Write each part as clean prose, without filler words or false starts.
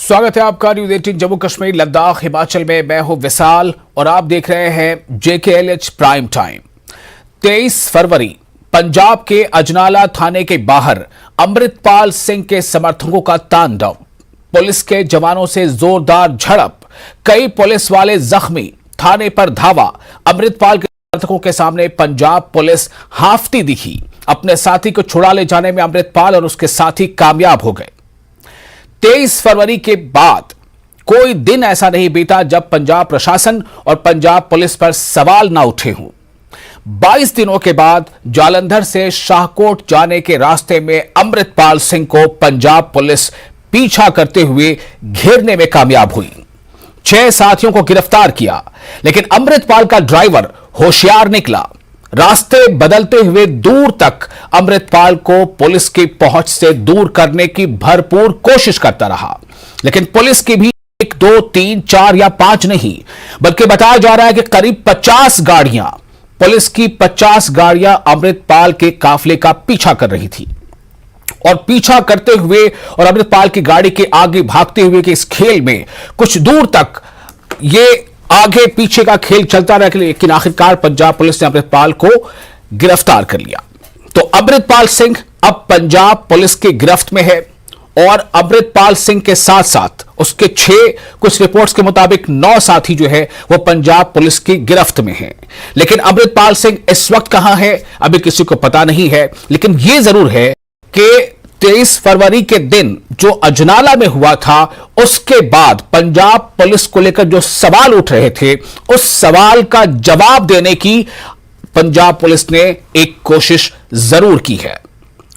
स्वागत है आपका न्यूज 18 जम्मू कश्मीर लद्दाख हिमाचल में। मैं हूं विशाल और आप देख रहे हैं JKLH प्राइम टाइम। 23 फरवरी पंजाब के अजनाला थाने के बाहर अमृतपाल सिंह के समर्थकों का तांडव, पुलिस के जवानों से जोरदार झड़प, कई पुलिस वाले जख्मी, थाने पर धावा। अमृतपाल के समर्थकों के सामने पंजाब पुलिस हाफती दिखी। अपने साथी को छुड़ा ले जाने में अमृतपाल और उसके साथी कामयाब हो गए। 23 फरवरी के बाद कोई दिन ऐसा नहीं बीता जब पंजाब प्रशासन और पंजाब पुलिस पर सवाल ना उठे हों। 22 दिनों के बाद जालंधर से शाहकोट जाने के रास्ते में अमृतपाल सिंह को पंजाब पुलिस पीछा करते हुए घेरने में कामयाब हुई। 6 साथियों को गिरफ्तार किया, लेकिन अमृतपाल का ड्राइवर होशियार निकला। रास्ते बदलते हुए दूर तक अमृतपाल को पुलिस की पहुंच से दूर करने की भरपूर कोशिश करता रहा, लेकिन पुलिस की भी 1, 2, 3, 4 या 5 नहीं, बल्कि बताया जा रहा है कि करीब 50 गाड़ियां, पुलिस की 50 गाड़ियां अमृतपाल के काफिले का पीछा कर रही थी। और पीछा करते हुए और अमृतपाल की गाड़ी के आगे भागते हुए के इस खेल में कुछ दूर तक ये आगे पीछे का खेल चलता रहा, लेकिन आखिरकार पंजाब पुलिस ने अमृतपाल को गिरफ्तार कर लिया। तो अमृतपाल सिंह अब पंजाब पुलिस की गिरफ्त में है और अमृतपाल सिंह के साथ साथ उसके 6, कुछ रिपोर्ट्स के मुताबिक 9 साथी जो है वो पंजाब पुलिस की गिरफ्त में हैं। लेकिन अमृतपाल सिंह इस वक्त कहां है अभी किसी को पता नहीं है, लेकिन यह जरूर है कि 23 फरवरी के दिन जो अजनाला में हुआ था, उसके बाद पंजाब पुलिस को लेकर जो सवाल उठ रहे थे, उस सवाल का जवाब देने की पंजाब पुलिस ने एक कोशिश जरूर की है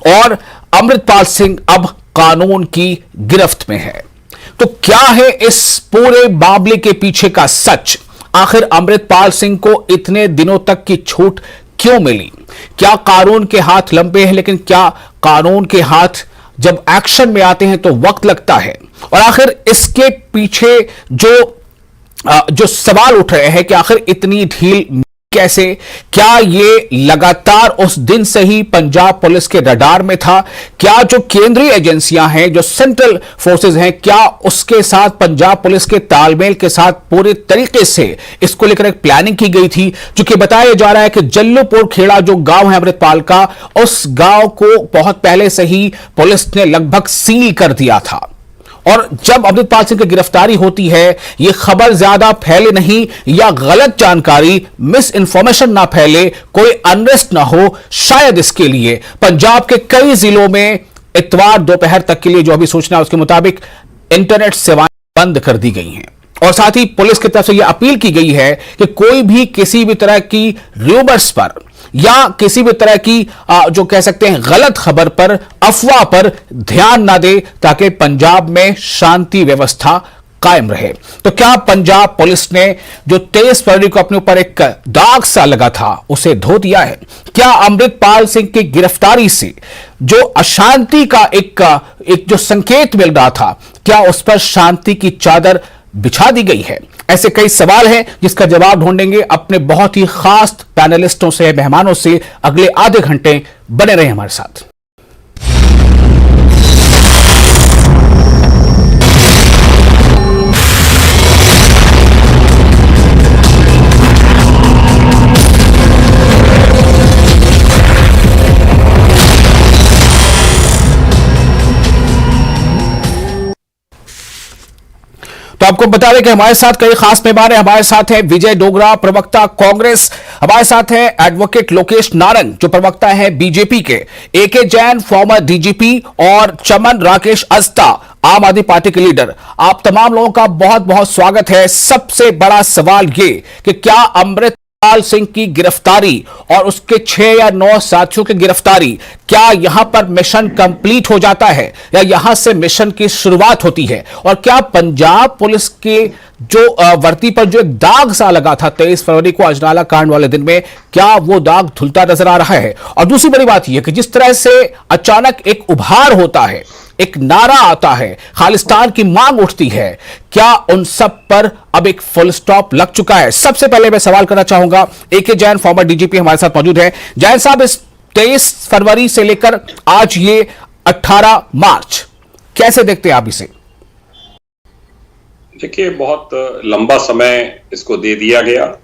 और अमृतपाल सिंह अब कानून की गिरफ्त में है। तो क्या है इस पूरे मामले के पीछे का सच? आखिर अमृतपाल सिंह को इतने दिनों तक की छूट क्यों मिली? क्या कानून के हाथ लंबे हैं, लेकिन क्या कानून के हाथ जब एक्शन में आते हैं तो वक्त लगता है? और आखिर इसके पीछे जो सवाल उठ रहे हैं कि आखिर इतनी ढील कैसे? क्या ये लगातार उस दिन से ही पंजाब पुलिस के रडार में था? क्या जो केंद्रीय एजेंसियां हैं, जो सेंट्रल फोर्सेस हैं, क्या उसके साथ पंजाब पुलिस के तालमेल के साथ पूरे तरीके से इसको लेकर एक प्लानिंग की गई थी? चूंकि बताया जा रहा है कि जल्लूपुर खेड़ा जो गांव है अमृतपाल का, उस गांव को बहुत पहले से ही पुलिस ने लगभग सील कर दिया था। और जब अमृतपाल सिंह की गिरफ्तारी होती है, यह खबर ज्यादा फैले नहीं या गलत जानकारी, मिस इंफॉर्मेशन ना फैले, कोई अनरेस्ट ना हो, शायद इसके लिए पंजाब के कई जिलों में इतवार दोपहर तक के लिए जो अभी सूचना है उसके मुताबिक इंटरनेट सेवाएं बंद कर दी गई हैं। और साथ ही पुलिस की तरफ से यह अपील की गई है कि कोई भी किसी भी तरह की रूमर्स पर या किसी भी तरह की जो कह सकते हैं गलत खबर पर, अफवाह पर ध्यान ना दे, ताकि पंजाब में शांति व्यवस्था कायम रहे। तो क्या पंजाब पुलिस ने जो 23 फरवरी को अपने ऊपर एक दाग सा लगा था उसे धो दिया है? क्या अमृतपाल सिंह की गिरफ्तारी से जो अशांति का एक जो संकेत मिल रहा था, क्या उस पर शांति की चादर बिछा दी गई है? ऐसे कई सवाल हैं जिसका जवाब ढूंढेंगे अपने बहुत ही खास पैनलिस्टों से, मेहमानों से। अगले आधे घंटे बने रहे हमारे साथ। तो आपको बता दें कि हमारे साथ कई खास मेहमान हैं। हमारे साथ हैं विजय डोगरा, प्रवक्ता कांग्रेस। हमारे साथ हैं एडवोकेट लोकेश नारंग, जो प्रवक्ता हैं बीजेपी के, AK जैन, फॉर्मर DGP, और चमन राकेश अस्ता, आम आदमी पार्टी के लीडर। आप तमाम लोगों का बहुत बहुत स्वागत है। सबसे बड़ा सवाल ये कि क्या अमृतपाल सिंह की गिरफ्तारी और उसके 6 या 9 साथियों की गिरफ्तारी, क्या यहां पर मिशन कंप्लीट हो जाता है या यहां से मिशन की शुरुआत होती है? और क्या पंजाब पुलिस के जो वर्दी पर जो एक दाग सा लगा था 23 फरवरी को अजनाला कांड वाले दिन में, क्या वो दाग धुलता नजर आ रहा है? और दूसरी बड़ी बात यह कि जिस तरह से अचानक एक उभार होता है, एक नारा आता है, खालिस्तान की मांग उठती है, क्या उन सब पर अब एक फुल स्टॉप लग चुका है? सबसे पहले मैं सवाल करना चाहूंगा, AK जैन, फॉर्मर DGP हमारे साथ मौजूद है। जैन साहब, इस 23 फरवरी से लेकर आज ये 18 मार्च, कैसे देखते हैं आप इसे? देखिए, बहुत लंबा समय इसको दे दिया गया,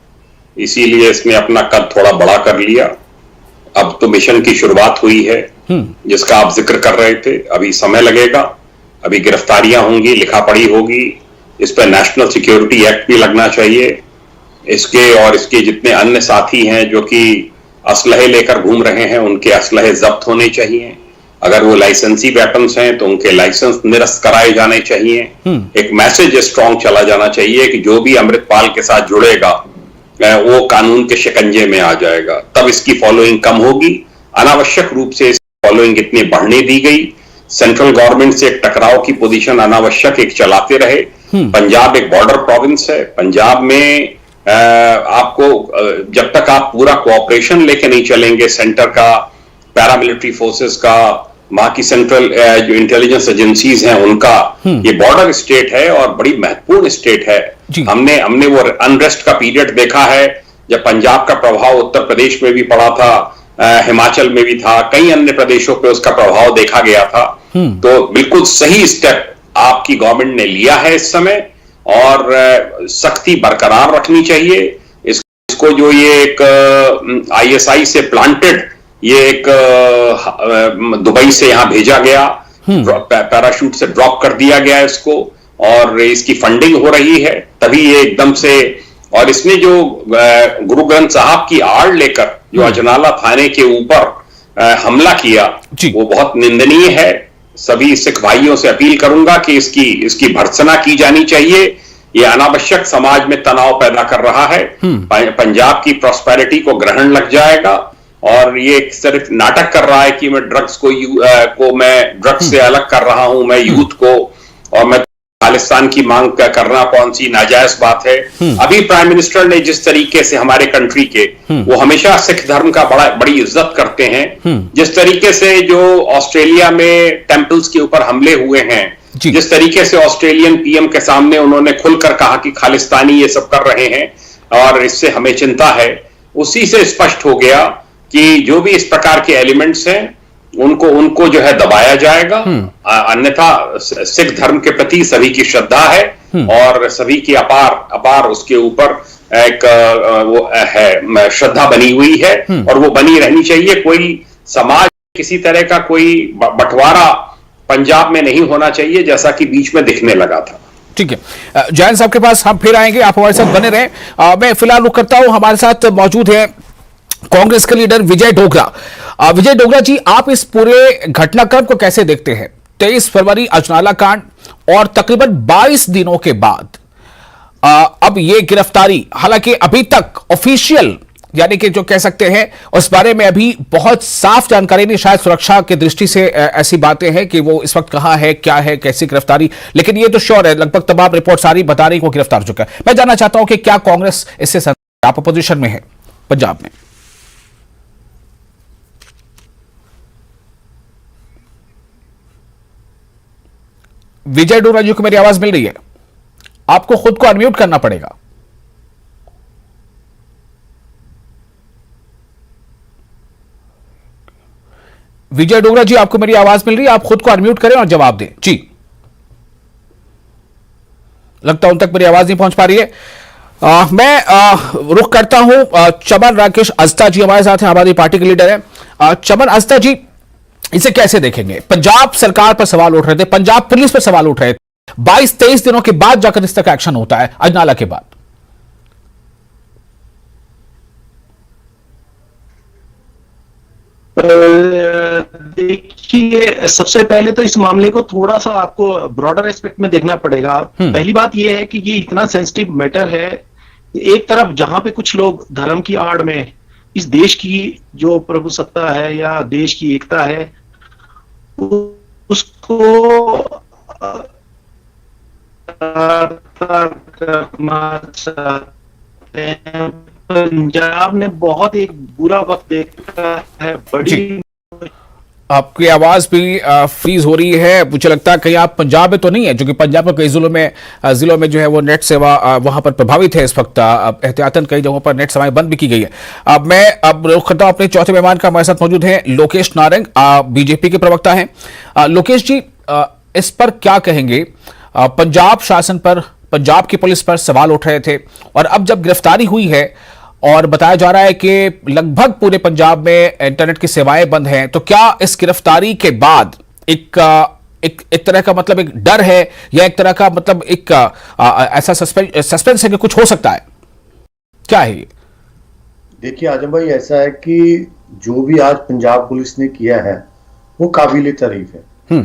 इसीलिए इसने अपना कद थोड़ा बड़ा कर लिया। अब तो मिशन की शुरुआत हुई है, जिसका आप जिक्र कर रहे थे। अभी समय लगेगा, अभी गिरफ्तारियां होंगी, लिखा पढ़ी होगी, इस पर नेशनल सिक्योरिटी एक्ट भी लगना चाहिए। इसके और इसके जितने अन्य साथी हैं जो कि असलहे लेकर घूम रहे हैं, उनके असलहे जब्त होने चाहिए। अगर वो लाइसेंसी वेपन्स हैं तो उनके लाइसेंस निरस्त कराए जाने चाहिए। एक मैसेज स्ट्रांग चला जाना चाहिए कि जो भी अमृतपाल के साथ जुड़ेगा वो कानून के शिकंजे में आ जाएगा। तब इसकी फॉलोइंग कम होगी। अनावश्यक रूप से इसकी फॉलोइंग इतनी बढ़ने दी गई। सेंट्रल गवर्नमेंट से एक टकराव की पोजीशन अनावश्यक एक चलाते रहे। पंजाब एक बॉर्डर प्रोविंस है। पंजाब में आपको जब तक आप पूरा कोऑपरेशन लेके नहीं चलेंगे, सेंटर का, पैरामिलिट्री फोर्सेस का, वहां की सेंट्रल जो इंटेलिजेंस एजेंसीज हैं उनका, ये बॉर्डर स्टेट है और बड़ी महत्वपूर्ण स्टेट है। हमने वो अनरेस्ट का पीरियड देखा है जब पंजाब का प्रभाव उत्तर प्रदेश में भी पड़ा था, हिमाचल में भी था, कई अन्य प्रदेशों पे उसका प्रभाव देखा गया था। तो बिल्कुल सही स्टेप आपकी गवर्नमेंट ने लिया है इस समय, और सख्ती बरकरार रखनी चाहिए। इसको जो ये एक आईएसआई से प्लांटेड, ये एक दुबई से यहां भेजा गया, पैराशूट से ड्रॉप कर दिया गया इसको, और इसकी फंडिंग हो रही है, तभी ये एकदम से। और इसने जो गुरु ग्रंथ साहब की आड़ लेकर जो अजनाला थाने के ऊपर हमला किया, वो बहुत निंदनीय है। सभी सिख भाइयों से अपील करूंगा कि इसकी भर्त्सना की जानी चाहिए। ये अनावश्यक समाज में तनाव पैदा कर रहा है। पंजाब की प्रॉस्पेरिटी को ग्रहण लग जाएगा, और ये सिर्फ नाटक कर रहा है कि मैं ड्रग्स को मैं ड्रग्स से अलग कर रहा हूं, मैं यूथ को, और मैं खालिस्तान की मांग करना कौन सी नाजायज बात है। अभी प्राइम मिनिस्टर ने जिस तरीके से हमारे कंट्री के, वो हमेशा सिख धर्म का बड़ी इज्जत करते हैं, जिस तरीके से जो ऑस्ट्रेलिया में टेंपल्स के ऊपर हमले हुए हैं, जिस तरीके से ऑस्ट्रेलियन पीएम के सामने उन्होंने खुलकर कहा कि खालिस्तानी ये सब कर रहे हैं और इससे हमें चिंता है, उसी से स्पष्ट हो गया कि जो भी इस प्रकार के एलिमेंट्स हैं उनको जो है दबाया जाएगा। अन्यथा सिख धर्म के प्रति सभी की श्रद्धा है, और सभी की अपार उसके ऊपर एक वो है श्रद्धा बनी हुई है, और वो बनी रहनी चाहिए। कोई समाज किसी तरह का कोई बंटवारा पंजाब में नहीं होना चाहिए, जैसा कि बीच में दिखने लगा था। ठीक है, जैन साहब के पास हम फिर आएंगे, आप हमारे साथ बने रहें। मैं फिलहाल रुक करता हूं। हमारे साथ मौजूद है कांग्रेस के लीडर विजय डोगरा। विजय डोगरा जी, आप इस पूरे घटनाक्रम को कैसे देखते हैं? 23 फरवरी अजनाला कांड, और तकरीबन 22 दिनों के बाद अब ये गिरफ्तारी, हालांकि अभी तक ऑफिशियल यानी कि जो कह सकते हैं उस बारे में अभी बहुत साफ जानकारी नहीं, शायद सुरक्षा की दृष्टि से ऐसी बातें हैं कि वो इस वक्त कहां है, क्या है, कैसी गिरफ्तारी, लेकिन ये तो श्योर है, लगभग तमाम रिपोर्ट सारी बता रही को गिरफ्तार हो चुका है। मैं जानना चाहता हूं कि क्या कांग्रेस इससे आप अपोजिशन में है पंजाब में? विजय डोगरा जी को मेरी आवाज मिल रही है? आपको खुद को अनम्यूट करना पड़ेगा। विजय डोगरा जी, आपको मेरी आवाज मिल रही है? आप खुद को अनम्यूट करें और जवाब दें जी। लगता है उन तक मेरी आवाज नहीं पहुंच पा रही है। मैं रुख करता हूं। चमन राकेश अस्ता जी हमारे साथ हैं, आम आदमी पार्टी के लीडर हैं। चमन अस्ता जी, इसे कैसे देखेंगे? पंजाब सरकार पर सवाल उठ रहे थे, पंजाब पुलिस पर सवाल उठ रहे थे, 22-23 दिनों के बाद जाकर इस तक एक्शन होता है अजनाला के बाद। देखिए, सबसे पहले तो इस मामले को थोड़ा सा आपको ब्रॉडर एस्पेक्ट में देखना पड़ेगा। पहली बात यह है कि ये इतना सेंसिटिव मैटर है। एक तरफ जहां पे कुछ लोग धर्म की आड़ में इस देश की जो प्रभुसत्ता है या देश की एकता है उसको करना चाहते हैं। पंजाब ने बहुत एक बुरा वक्त देखा है। बड़ी आपकी आवाज भी फ्रीज हो रही है। मुझे लगता है कहीं आप पंजाब में तो नहीं है, क्योंकि पंजाब में कई जिलों में जो है वो नेट सेवा वहां पर प्रभावित है इस वक्त। एहतियातन कई जगहों पर नेट सेवाएं बंद भी की गई है। मैं अब रुख करता हूं अपने चौथे मेहमान का। हमारे साथ मौजूद हैं लोकेश नारंग, बीजेपी के प्रवक्ता हैं। लोकेश जी, इस पर क्या कहेंगे? पंजाब शासन पर पंजाब की पुलिस पर सवाल उठ रहे थे, और अब जब गिरफ्तारी हुई है और बताया जा रहा है कि लगभग पूरे पंजाब में इंटरनेट की सेवाएं बंद हैं, तो क्या इस गिरफ्तारी के बाद एक तरह का मतलब एक डर है, या एक तरह का मतलब एक ऐसा सस्पेंस है कि कुछ हो सकता है? क्या है ये? देखिए आजम भाई, ऐसा है कि जो भी आज पंजाब पुलिस ने किया है वो काबिले तारीफ है।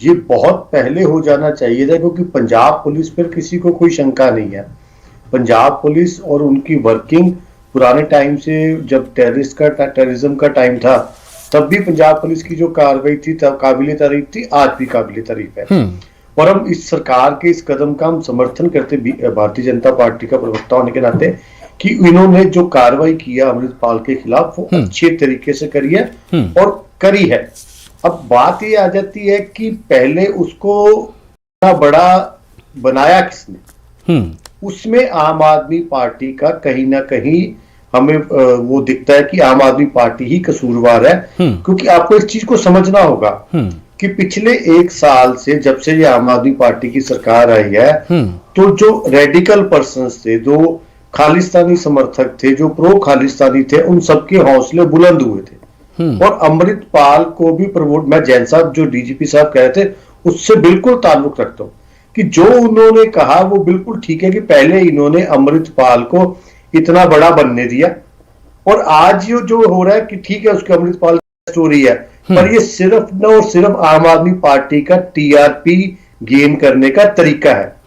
ये बहुत पहले हो जाना चाहिए था, क्योंकि पंजाब पुलिस पर किसी को कोई शंका नहीं है। पंजाब पुलिस और उनकी वर्किंग पुराने टाइम से, जब टेररिज्म का टाइम था, तब भी पंजाब पुलिस की जो कार्रवाई थी तब काबिले तारीफ थी, आज भी काबिले तारीफ है। और हम इस सरकार के इस कदम का हम समर्थन करते, भारतीय जनता पार्टी का प्रवक्ता होने के नाते, कि इन्होंने जो कार्रवाई किया अमृतपाल के खिलाफ वो अच्छे तरीके से करी है और करी है। अब बात ये आ जाती है कि पहले उसको इतना बड़ा बनाया किसने? उसमें आम आदमी पार्टी का कहीं ना कहीं हमें वो दिखता है कि आम आदमी पार्टी ही कसूरवार है। क्योंकि आपको इस चीज को समझना होगा कि पिछले 1 साल से, जब से ये आम आदमी पार्टी की सरकार आई है, तो जो रेडिकल पर्सन्स थे, जो खालिस्तानी समर्थक थे, जो प्रो खालिस्तानी थे, उन सबके हौसले बुलंद हुए थे। और अमृतपाल को भी प्रमोट, मैं जैन साहब जो डीजीपी साहब कह रहे थे उससे बिल्कुल ताल्लुक रखता हूं कि जो उन्होंने कहा वो बिल्कुल ठीक है, कि पहले इन्होंने अमृतपाल को इतना बड़ा बनने दिया, और आज ये जो हो रहा है कि ठीक है उसके अमृतपाल की स्टोरी है, पर ये सिर्फ न और सिर्फ आम आदमी पार्टी का टीआरपी गेन करने का तरीका है।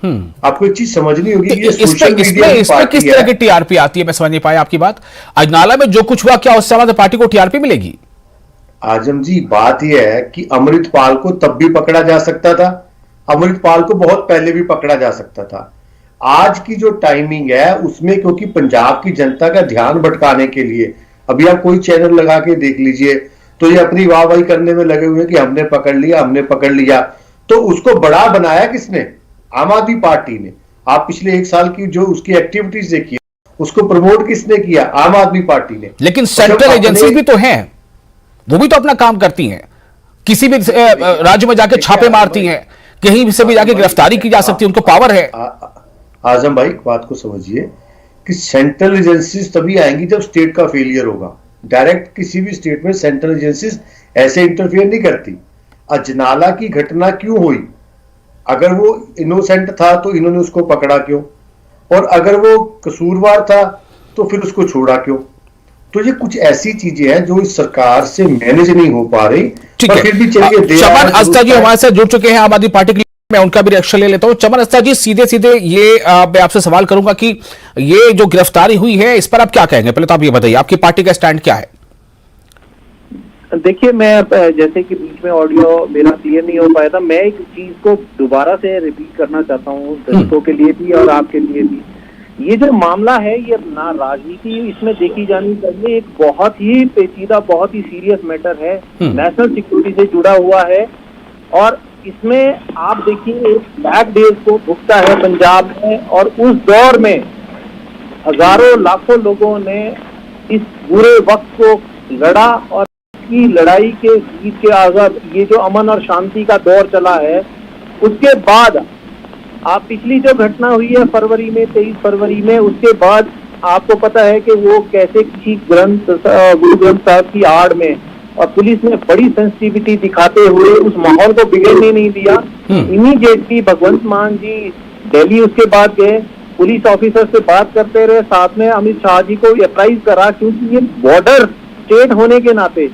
आपको एक चीज समझनी होगी, ये सोशल मीडिया की इसमें किस तरह की टीआरपी आती है? मैं समझ नहीं पाया आपकी बात। अजनाला में जो कुछ हुआ, क्या उससे हमारी पार्टी को टीआरपी मिलेगी? आजम जी, बात यह है कि अमृतपाल को तब भी पकड़ा जा सकता था, अमृतपाल को बहुत पहले भी पकड़ा जा सकता था। आज की जो टाइमिंग है उसमें, क्योंकि पंजाब की जनता का ध्यान भटकाने के लिए, अभी आप कोई चैनल लगा के देख लीजिए तो ये अपनी वाहवाही करने में लगे हुए हैं कि हमने पकड़ लिया, हमने पकड़ लिया। तो उसको बड़ा बनाया किसने? आम आदमी पार्टी ने। आप पिछले 1 साल की जो उसकी एक्टिविटीज देखिए, उसको प्रमोट किसने किया? आम आदमी पार्टी ने। लेकिन सेंट्रल एजेंसीज भी तो हैं, वो भी तो अपना काम करती हैं, किसी भी राज्य में जाके छापे मारती हैं, कहीं से भी जाके गिरफ्तारी की जा सकती है, उनको पावर है। आजम भाई, बात को समझिए कि सेंट्रल एजेंसीज तभी आएंगी जब स्टेट का फेलियर होगा। डायरेक्ट किसी भी स्टेट में सेंट्रल एजेंसीज ऐसे इंटरफेयर नहीं करती। अजनाला की घटना क्यों हुई? अगर वो इनोसेंट था तो इन्होंने उसको पकड़ा क्यों? और अगर वो कसूरवार था तो फिर उसको छोड़ा क्यों? तो ये कुछ ऐसी चीजें हैं जो इस सरकार से मैनेज नहीं हो पा रही। पर फिर भी चलिए, चमन अस्ता जी हमारे साथ जुड़ चुके हैं आम आदमी पार्टी के लिए, मैं उनका भी रिएक्शन ले लेता हूं। चमन अस्ता जी, सीधे सीधे ये मैं आपसे सवाल करूंगा कि ये जो गिरफ्तारी हुई है इस पर आप क्या कहेंगे? पहले तो आप ये बताइए, आपकी पार्टी का स्टैंड क्या है? देखिए, मैं जैसे कि बीच में ऑडियो मेरा क्लियर नहीं हो पाया था, मैं एक चीज को दोबारा से रिपीट करना चाहता हूँ दर्शकों के लिए भी और आपके लिए भी। ये जो मामला है, ये ना राजनीति इसमें देखी जानी चाहिए, एक बहुत ही पेचीदा, बहुत ही सीरियस मैटर है, नेशनल सिक्योरिटी से जुड़ा हुआ है। और इसमें आप देखिए, एक ब्लैक डेज को भुगता है पंजाब में, और उस दौर में हजारों लाखों लोगों ने इस बुरे वक्त को लड़ा, और की लड़ाई के जीत के आजाद ये जो अमन और शांति का दौर चला है, उसके बाद आप पिछली जो घटना हुई है फरवरी में, 23 फरवरी में, उसके बाद आपको पता है कि वो कैसे किसी गुरु ग्रंथ साहब की आड़ में, और पुलिस ने बड़ी सेंसिटिविटी दिखाते हुए उस माहौल को बिगड़ने नहीं दिया। इमीडिएटली भगवंत मान जी दिल्ली उसके बाद गए, पुलिस ऑफिसर से बात करते रहे, साथ में अमित शाह जी को अप्राइज करा, क्योंकि ये बॉर्डर स्टेट होने के नाते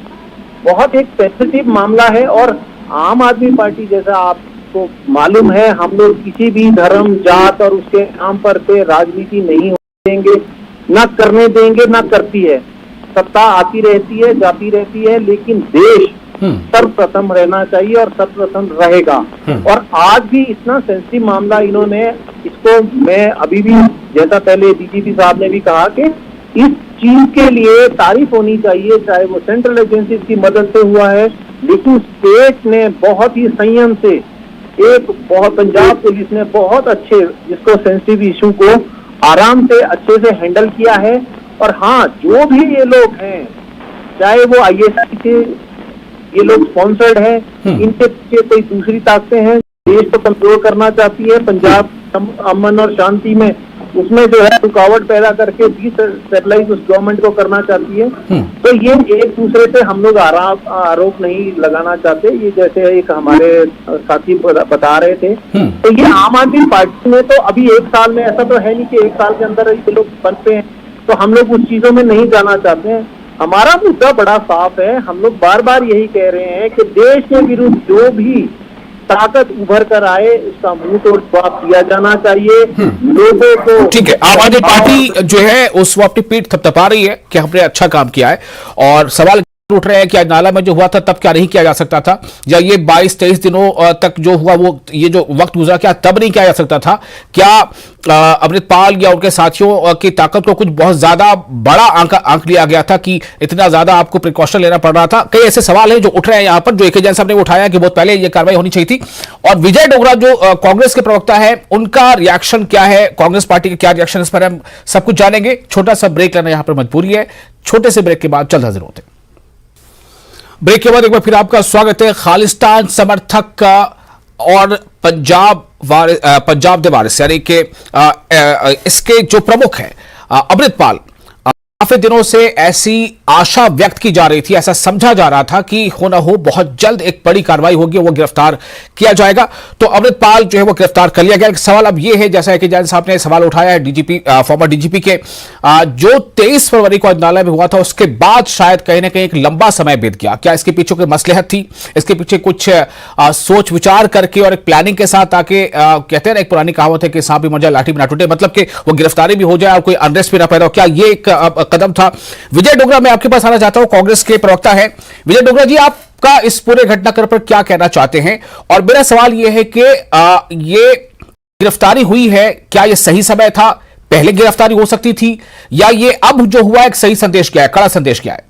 बहुत एक सेंसिटिव मामला है। और आम आदमी पार्टी, जैसा आपको मालूम है, हम लोग किसी भी धर्म, जात और उसके नाम पर पे राजनीति नहीं देंगे, ना करने देंगे, ना करती है। सत्ता आती रहती है, जाती रहती है, लेकिन देश सर्वप्रथम रहना चाहिए और सर्वप्रथम रहेगा। और आज भी इतना सेंसिटिव मामला इन्होंने, इसको मैं अभी भी, जैसा पहले डीजीपी साहब ने भी कहा कि इस चीज के लिए तारीफ होनी चाहिए, चाहे वो सेंट्रल एजेंसीज की मदद से हुआ है, लेकिन स्टेट ने बहुत ही संयम से, पंजाब पुलिस ने बहुत अच्छे, जिसको सेंसिटिव इशू को आराम से अच्छे से हैंडल किया है। और हाँ, जो भी ये लोग हैं, चाहे वो आईएसआई से ये लोग स्पॉन्सर्ड हैं, इनके पीछे कोई दूसरी ताकतें हैं, देश को कंट्रोल करना चाहती है, पंजाब अमन और शांति में उसमें जो है रुकावट पैदा करके डिस्टेबलाइज उस गवर्नमेंट को करना चाहती है। तो ये एक दूसरे से हम लोग आरोप नहीं लगाना चाहते। ये जैसे एक हमारे साथी बता रहे थे, तो ये आम आदमी पार्टी में तो अभी 1 साल में ऐसा तो है नहीं कि 1 साल के अंदर ये लोग बनते हैं, तो हम लोग उस चीजों में नहीं जाना चाहते हैं। हमारा मुद्दा बड़ा साफ है। हम लोग बार बार यही कह रहे हैं कि देश के विरुद्ध जो भी ताकत उभर कर आए उसका मुंह तोड़ जवाब दिया जाना चाहिए लोगों को। ठीक है, आम आदमी पार्टी जो है उस वो अपनी पीठ थपथपा रही है कि हमने अच्छा काम किया है, और सवाल उठ रहे हैं कि आज नाला में जो हुआ था तब क्या नहीं किया जा सकता था, या ये 22-23 दिनों तक जो हुआ वो ये जो वक्त गुजरा क्या तब नहीं किया जा सकता था? क्या अमृतपाल या उनके साथियों की ताकत को कुछ बहुत ज्यादा बड़ा आंक लिया गया था कि इतना ज्यादा आपको प्रिकॉशन लेना पड़ रहा था? कई ऐसे सवाल हैं जो उठ रहे हैं यहाँ पर, जो ए.के. जैन साहब ने उठाया कि बहुत पहले ये कार्रवाई होनी चाहिए थी। और विजय डोगरा जो कांग्रेस के प्रवक्ता है, उनका रिएक्शन क्या है, कांग्रेस पार्टी के क्या रिएक्शन, इस पर हम सब कुछ जानेंगे। छोटा सा ब्रेक लेना यहाँ पर मजबूरी है, छोटे से ब्रेक के बाद जल्द हाजिर होते हैं। ब्रेक के बाद एक बार फिर आपका स्वागत है। खालिस्तान समर्थक का और पंजाब दे वारिस यानी कि इसके जो प्रमुख हैं अमृतपाल, काफी दिनों से ऐसी आशा व्यक्त की जा रही थी, ऐसा समझा जा रहा था कि हो ना हो बहुत जल्द एक बड़ी कार्रवाई होगी, वो गिरफ्तार किया जाएगा। तो अमृतपाल जो है वो गिरफ्तार कर लिया गया। सवाल अब ये है, जैसा कि जैन साहब ने सवाल उठाया है डीजीपी, फॉर्मर डीजीपी के, जो 23 फरवरी को अजनाला में हुआ था उसके बाद शायद कहीं ना कहीं एक लंबा समय बीत गया। क्या इसके पीछे कोई मसलहत थी? इसके पीछे कुछ सोच विचार करके और एक प्लानिंग के साथ आके, कहते हैं ना एक पुरानी कहावत है कि सांप भी मर जाए लाठी भी ना टूटे, मतलब कि वो गिरफ्तारी भी हो जाए और कोई अनरेस्ट भी ना पैदा हो, क्या ये एक कदम था? विजय डोगरा, मैं आपके पास आना चाहता हूं, कांग्रेस के प्रवक्ता है। विजय डोगरा जी, आपका इस पूरे घटनाक्रम पर क्या कहना चाहते हैं? और मेरा सवाल यह है कि ये गिरफ्तारी हुई है, क्या यह सही समय था? पहले गिरफ्तारी हो सकती थी, या ये अब जो हुआ एक सही संदेश क्या है, कड़ा संदेश क्या है?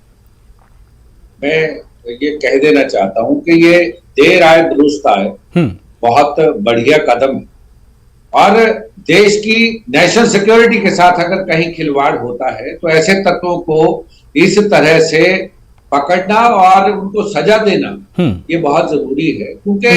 मैं ये कह देना चाहता हूं कि ये देर आए दुरुस्त आए, बहुत बढ़िया कदम है। और देश की नेशनल सिक्योरिटी के साथ अगर कहीं खिलवाड़ होता है तो ऐसे तत्वों को इस तरह से पकड़ना और उनको सजा देना ये बहुत जरूरी है, क्योंकि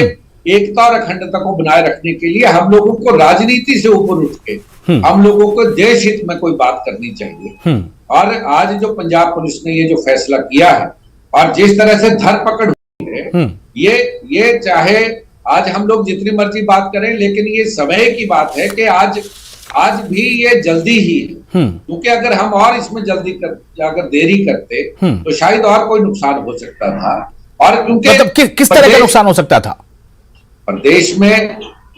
एकता और अखंडता को बनाए रखने के लिए हम लोगों को राजनीति से ऊपर उठ के हम लोगों को देश हित में कोई बात करनी चाहिए। और आज जो पंजाब पुलिस ने ये जो फैसला किया है और जिस तरह से धरपकड़ हुई है, ये चाहे आज हम लोग जितनी मर्जी बात करें, लेकिन ये समय की बात है कि आज भी ये जल्दी ही है, क्योंकि अगर हम और इसमें जल्दी अगर देरी करते तो शायद और कोई नुकसान हो सकता था। और क्योंकि मतलब किस तरह का नुकसान हो सकता था? प्रदेश में,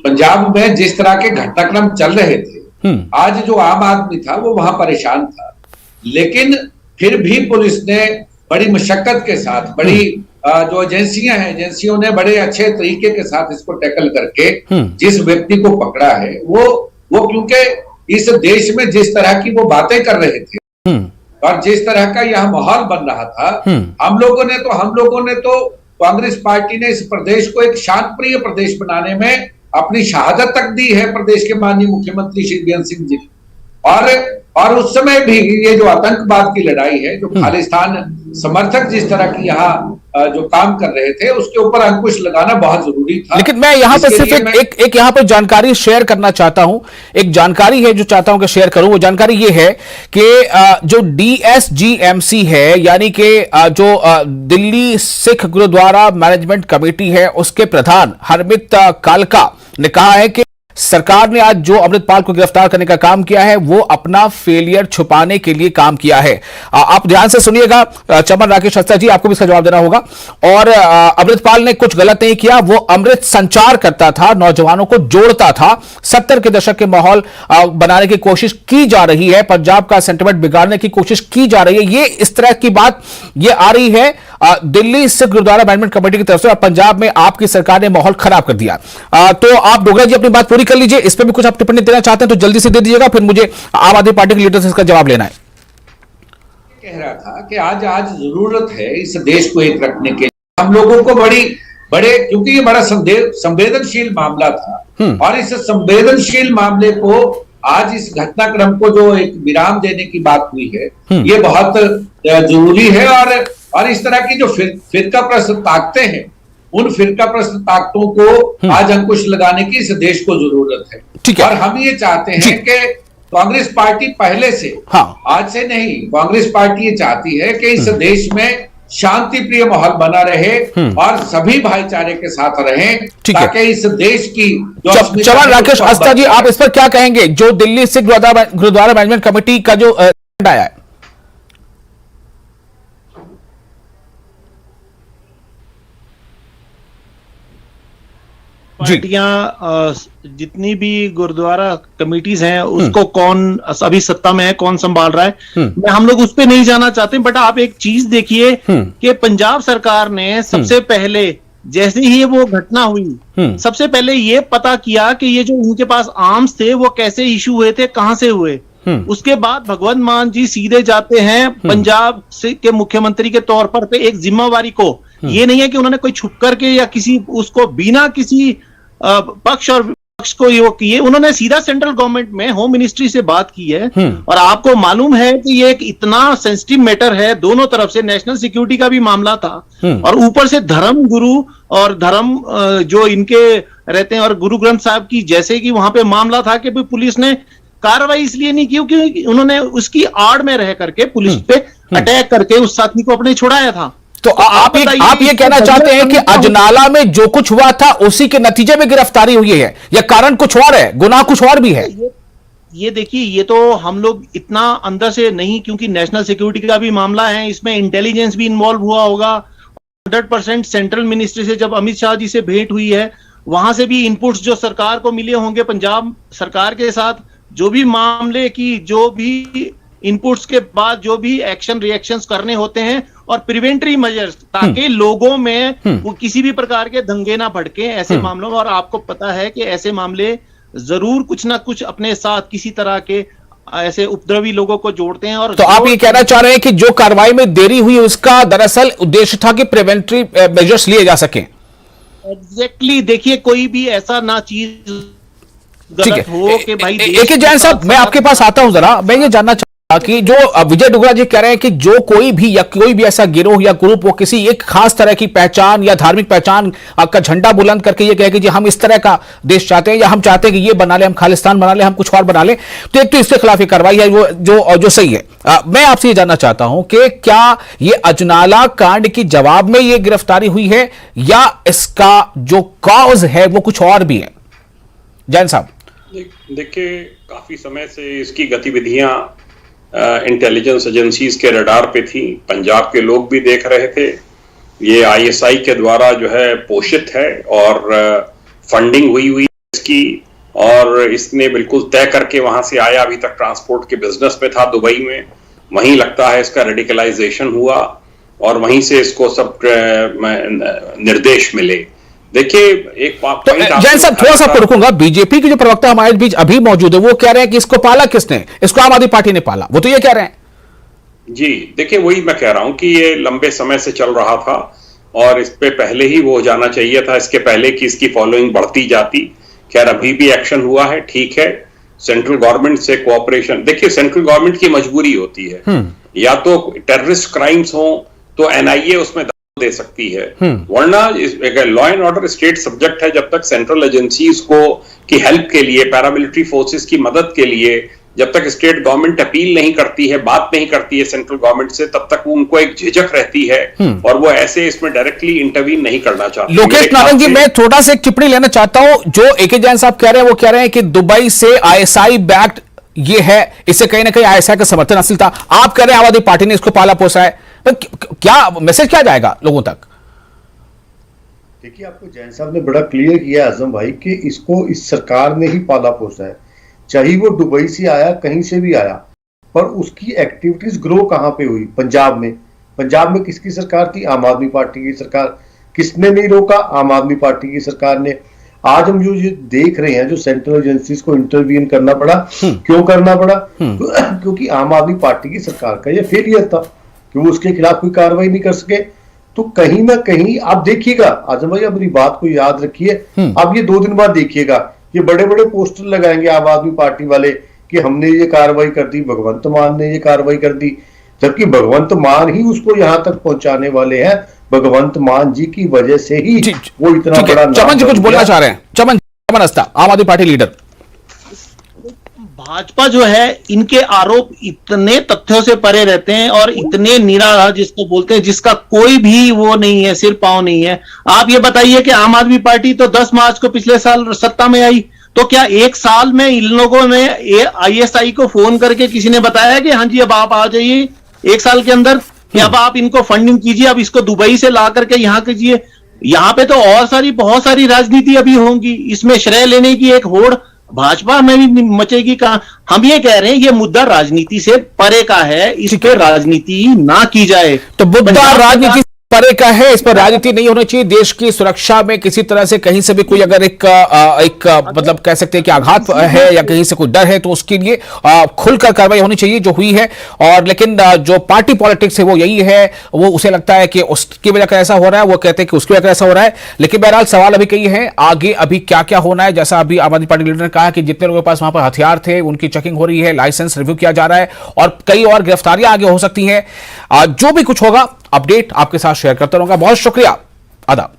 पंजाब में जिस तरह के घटनाक्रम चल रहे थे, आज जो आम आदमी था वो वहां परेशान था, लेकिन फिर भी पुलिस ने बड़ी मशक्कत के साथ, बड़ी जो एजेंसियां हैं, एजेंसियों ने बड़े अच्छे तरीके के साथ इसको टैकल करके जिस व्यक्ति को पकड़ा है, वो क्योंकि इस देश में जिस तरह की वो बातें कर रहे थे और जिस तरह का यह माहौल बन रहा था, हम लोगों ने तो कांग्रेस पार्टी ने इस प्रदेश को एक शांत प्रिय प्रदेश बनाने में अपनी शहादत तक दी है प्रदेश के माननीय मुख्यमंत्री श्री बेअंत सिंह जी। और उस समय भी ये जो आतंकवाद की लड़ाई है, जो खालिस्तान समर्थक जिस तरह की यहाँ जो काम कर रहे थे, उसके ऊपर अंकुश लगाना बहुत जरूरी था। लेकिन मैं यहाँ पर सिर्फ एक यहाँ पर जानकारी शेयर करना चाहता हूं, एक जानकारी है जो चाहता हूं कि शेयर करूं। वो जानकारी ये है कि जो DSGMC है, यानी कि जो दिल्ली सिख गुरुद्वारा मैनेजमेंट कमेटी है, उसके प्रधान हरमित कालका ने कहा है कि सरकार ने आज जो अमृतपाल को गिरफ्तार करने का काम किया है वो अपना फेलियर छुपाने के लिए काम किया है। आप ध्यान से सुनिएगा, चमन राकेश हस्ता जी, आपको भी इसका जवाब देना होगा। और अमृतपाल ने कुछ गलत नहीं किया, वो अमृत संचार करता था, नौजवानों को जोड़ता था। 70 के दशक के माहौल बनाने की कोशिश की जा रही है, पंजाब का सेंटिमेंट बिगाड़ने की कोशिश की जा रही है। ये इस तरह की बात ये आ रही है दिल्ली सिख गुरुद्वारा मैनेजमेंट कमेटी की तरफ से, और पंजाब में आपकी सरकार ने माहौल खराब कर दिया। तो आप डोगरा जी अपनी बात पूरी कर लीजिए, इस पर भी कुछ आप टिप्पणी देना चाहते हैं तो जल्दी से दे दीजिएगा, फिर मुझे आम आदमी पार्टी के लीडर से इसका जवाब लेना है। कह रहा था कि आज जरूरत है इस देश को एक रखने के लिए, हम लोगों को बड़े क्योंकि ये बड़ा संवेदनशील मामला था, और इस संवेदनशील मामले को आज इस घटनाक्रम को जो एक विराम देने की बात हुई है, ये बहुत जरूरी है। और इस तरह की जो फिरका प्रस्त ताकतें हैं, उन फिरका प्रस्त ताकतों को आज अंकुश लगाने की इस देश को जरूरत है। ठीक है। और हम ये चाहते हैं कि कांग्रेस पार्टी पहले से, हाँ, आज से नहीं, कांग्रेस पार्टी ये चाहती है कि इस देश में शांति प्रिय माहौल बना रहे और सभी भाईचारे के साथ रहें, ताकि इस देश की चमन राकेश अस्ता जी, आप इस पर क्या कहेंगे, जो दिल्ली सिख गुरुद्वारा मैनेजमेंट कमेटी का जो आया है? पार्टियां जितनी भी गुरुद्वारा कमिटीज हैं उसको कौन अभी सत्ता में है, कौन संभाल रहा है, हम लोग उस पर नहीं जाना चाहते। बट आप एक चीज देखिए कि पंजाब सरकार ने सबसे पहले, जैसे ही वो घटना हुई, सबसे पहले ये पता किया कि ये जो उनके पास आर्म्स थे वो कैसे इशू हुए थे, कहां से हुए। उसके बाद भगवंत मान जी सीधे जाते हैं पंजाब के मुख्यमंत्री के तौर पर पे एक जिम्मेवारी को, ये नहीं है कि उन्होंने कोई छुप करके या किसी उसको बिना किसी पक्ष और विपक्ष को ये किए, उन्होंने सीधा सेंट्रल गवर्नमेंट में होम मिनिस्ट्री से बात की है। और आपको मालूम है कि ये एक इतना सेंसिटिव मैटर है, दोनों तरफ से नेशनल सिक्योरिटी का भी मामला था और ऊपर से धर्म गुरु और धर्म जो इनके रहते हैं और गुरु ग्रंथ साहब की, जैसे कि वहां पे मामला था कि पुलिस ने कार्रवाई इसलिए नहीं की क्योंकि उन्होंने उसकी आड़ में रह करके पुलिस पे अटैक करके उस साथी को अपने छुड़ाया था। तो आप ये कहना चाहते हैं कि अजनाला में जो कुछ हुआ था उसी के नतीजे में गिरफ्तारी हुई है, या कारण कुछ और है, गुनाह कुछ और भी है? ये देखिए, ये तो हम लोग इतना अंदर से नहीं, क्योंकि नेशनल सिक्योरिटी का भी मामला है, इसमें इंटेलिजेंस भी इन्वॉल्व हुआ होगा। 100% सेंट्रल मिनिस्ट्री से जब अमित शाह जी से भेंट हुई है, वहां से भी इनपुट्स जो सरकार को मिले होंगे, पंजाब सरकार के साथ जो भी मामले की जो भी इनपुट्स के बाद जो भी एक्शन रिएक्शंस करने होते हैं और प्रिवेंटरी मेजर्स, ताकि लोगों में वो किसी भी प्रकार के दंगे ना भड़के ऐसे मामलों में। और आपको पता है कि ऐसे मामले जरूर कुछ ना कुछ अपने साथ किसी तरह के ऐसे उपद्रवी लोगों को जोड़ते हैं। और तो आप ये कहना चाह रहे हैं कि जो कार्रवाई में देरी हुई उसका दरअसल उद्देश्य था कि प्रिवेंटरी मेजर्स लिए जा सकें? एग्जैक्टली। देखिए, कोई भी ऐसा ना चीज गलत हो कि भाई AK जैन साहब, मैं आपके पास आता हूं जरा। मैं ये जानना चाहता कि जो विजय डोगरा जी कह रहे हैं कि जो कोई भी या कोई भी ऐसा गिरोह या ग्रुप वो किसी एक खास तरह की पहचान या धार्मिक पहचान का झंडा बुलंद करके ये कहे कि जी हम इस तरह का देश चाहते हैं या हम चाहते हैं कि ये बना ले, हम खालिस्तान बना ले, हम कुछ और बना ले, तो एक तो इसके खिलाफ ये कार्रवाई है वो जो सही है। मैं आपसे ये जानना चाहता हूं कि क्या ये अजनाला कांड की जवाब में ये गिरफ्तारी हुई है या इसका जो कॉज है वो कुछ और भी है? जैन साहब, देखिए, काफी समय से इसकी गतिविधियां इंटेलिजेंस एजेंसीज के रडार पे थी, पंजाब के लोग भी देख रहे थे। ये ISI के द्वारा जो है पोषित है और फंडिंग हुई इसकी, और इसने बिल्कुल तय करके वहां से आया। अभी तक ट्रांसपोर्ट के बिजनेस में था दुबई में, वहीं लगता है इसका रेडिकलाइजेशन हुआ और वहीं से इसको सब निर्देश मिले। देखिए, एक तो जैन साहब थोड़ा सा रुकूंगा। बीजेपी के जो प्रवक्ता हमारे बीच अभी मौजूद है वो कह रहे हैं कि इसको पाला किसने? इसको आम आदमी पार्टी ने पाला, वो तो ये कह रहे हैं। जी देखिए, वही मैं कह रहा हूं कि ये लंबे समय से चल रहा था और इस पे पहले ही वो जाना चाहिए था, इसके पहले कि इसकी फॉलोइंग बढ़ती जाती। खैर, अभी भी एक्शन हुआ है, ठीक है। सेंट्रल गवर्नमेंट से कोऑपरेशन, देखिए सेंट्रल गवर्नमेंट की मजबूरी होती है, या तो टेररिस्ट क्राइम्स हो तो NIA उसमें दे सकती है, वरना law and order state subject है। जब तक सेंट्रल एजेंसीज को की हेल्प के लिए, पैरामिलिट्री फोर्सेस की मदद के लिए जब तक स्टेट गवर्नमेंट अपील नहीं करती है, बात नहीं करती है सेंट्रल गवर्नमेंट से, तब तक उनको एक झिझक रहती है और वो ऐसे इसमें डायरेक्टली इंटरवीन नहीं करना चाहते। लोकेश नारंग जी, मैं थोड़ा सा एक टिप्पणी लेना चाहता हूं। जो AK जैन साहब कह रहे हैं वो कह रहे हैं कि दुबई से ISI बैक्ड ये है, इससे कहीं ना कहीं ISI का समर्थन हासिल था। आप कह रहे हैं आम आदमी पार्टी ने इसको पाला पोसा है, क्या मैसेज क्या जाएगा लोगों तक? देखिए, आपको जैन साहब ने बड़ा क्लियर किया आजम भाई कि इसको इस सरकार ने ही पाला पोसा है, चाहे वो दुबई से आया, कहीं से भी आया, पर उसकी एक्टिविटीज ग्रो कहां पे हुई? पंजाब में। पंजाब में किसकी सरकार थी? आम आदमी पार्टी की सरकार। किसने नहीं रोका? आम आदमी पार्टी की सरकार ने। आज हम जो ये देख रहे हैं, जो सेंट्रल एजेंसीज को इंटरवीन करना पड़ा, क्यों करना पड़ा? क्योंकि आम आदमी पार्टी की सरकार का ये फेलियर था कि वो उसके खिलाफ कोई कार्रवाई नहीं कर सके। तो कहीं ना कहीं आप देखिएगा आजम भाई, अपनी बात को याद रखिए, अब ये 2 दिन बाद देखिएगा, ये बड़े बड़े पोस्टर लगाएंगे आम आदमी पार्टी वाले कि हमने ये कार्रवाई कर दी, भगवंत मान ने ये कार्रवाई कर दी, जबकि भगवंत मान ही उसको यहां तक पहुंचाने वाले हैं। भगवंत मान जी की वजह से ही वो इतना बड़ा। चमन जी कुछ बोलना चाह रहे हैं? चमन अस्ता, आम आदमी पार्टी लीडर। भाजपा जो है, इनके आरोप इतने तथ्यों से परे रहते हैं और इतने निराधार जिसको बोलते हैं, जिसका कोई भी वो नहीं है, सिर पांव नहीं है। आप ये बताइए कि आम आदमी पार्टी तो 10 मार्च को पिछले साल सत्ता में आई, तो क्या एक साल में इन लोगों ने ISI को फोन करके किसी ने बताया कि हाँ जी अब आप आ जाइए एक साल के अंदर, या अब आप इनको फंडिंग कीजिए, अब इसको दुबई से ला करके यहाँ कीजिए। यहाँ पे तो और बहुत सारी राजनीति अभी होंगी, इसमें श्रेय लेने की एक होड़ भाजपा में भी मचेगी। कहां हम ये कह रहे हैं, ये मुद्दा राजनीति से परे का है, इस पे राजनीति ना की जाए। तो मुद्दा राजनीति परे का है, इस पर राजनीति नहीं होनी चाहिए। देश की सुरक्षा में किसी तरह से कहीं से भी कोई अगर एक मतलब कह सकते हैं कि आघात है या कहीं से कोई डर है, तो उसके लिए खुलकर कार्रवाई होनी चाहिए, जो हुई है। और लेकिन जो पार्टी पॉलिटिक्स है वो यही है, वो उसे लगता है कि उसकी वजह से ऐसा हो रहा है, वो कहते हैं कि उसकी वजह से ऐसा हो रहा है। लेकिन बहरहाल सवाल अभी कई है, आगे अभी क्या क्या होना है। जैसा अभी आम आदमी पार्टी लीडर ने कहा कि जितने लोगों के पास वहां पर हथियार थे उनकी चेकिंग हो रही है, लाइसेंस रिव्यू किया जा रहा है और कई और गिरफ्तारियां आगे हो सकती हैं। जो भी कुछ होगा अपडेट आपके साथ शेयर करता रहूंगा। बहुत शुक्रिया, आदाब।